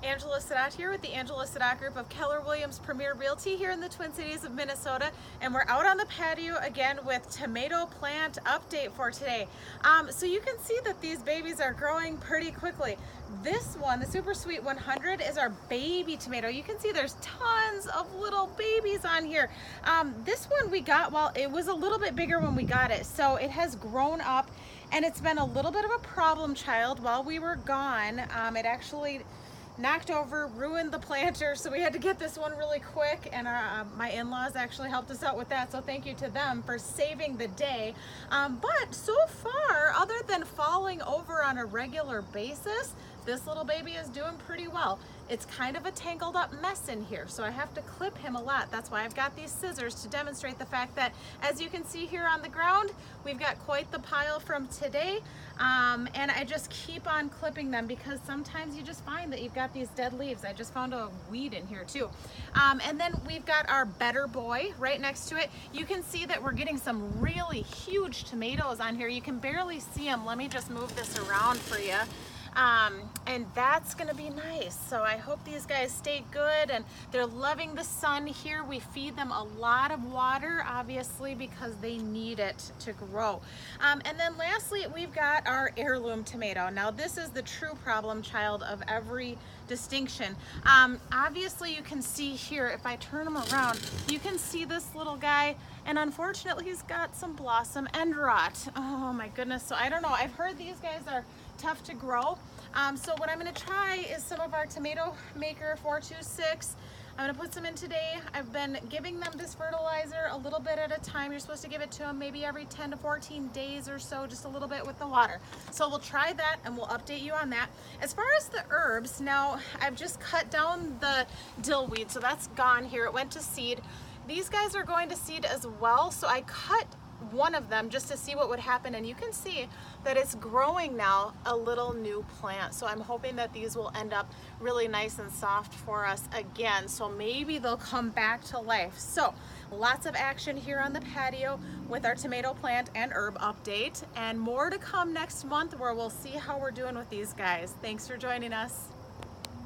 Angela Sadat here with the Angela Sadat Group of Keller Williams Premier Realty here in the Twin Cities of Minnesota, and we're out on the patio again with tomato plant update for today. So you can see that these babies are growing pretty quickly. This one, the Super Sweet 100, is our baby tomato. You can see there's tons of little babies on here. This one we got, well, it was a little bit bigger when we got it, so it has grown up and it's been a little bit of a problem child while we were gone. It actually knocked over, ruined the planter, so we had to get this one really quick, and my in-laws actually helped us out with that, so thank you to them for saving the day. But so far, other than falling over on a regular basis, this little baby is doing pretty well. It's kind of a tangled up mess in here, so I have to clip him a lot. That's why I've got these scissors to demonstrate the fact that, as you can see here on the ground, we've got quite the pile from today, and I just keep on clipping them because sometimes you just find that you've got these dead leaves. I just found a weed in here too. And then we've got our Better Boy right next to it. You can see that we're getting some really huge tomatoes on here. You can barely see them. Let me just move this around for you. And that's gonna be nice. So I hope these guys stay good and they're loving the sun here. We feed them a lot of water, obviously, because they need it to grow. And then lastly, we've got our heirloom tomato. Now this is the true problem child of every distinction. Obviously you can see here, if I turn him around, you can see this little guy, and unfortunately he's got some blossom end rot. Oh my goodness. So I don't know, I've heard these guys are tough to grow. So what I'm going to try is some of our tomato maker 426. I'm going to put some in today. I've been giving them this fertilizer a little bit at a time. You're supposed to give it to them maybe every 10 to 14 days or so, just a little bit with the water. So we'll try that and we'll update you on that. As far as the herbs, now I've just cut down the dill weed, so that's gone here. It went to seed. These guys are going to seed as well, so I cut one of them just to see what would happen, and you can see that it's growing now a little new plant. So I'm hoping that these will end up really nice and soft for us again, so maybe they'll come back to life. So lots of action here on the patio with our tomato plant and herb update, and more to come next month where we'll see how we're doing with these guys. Thanks for joining us.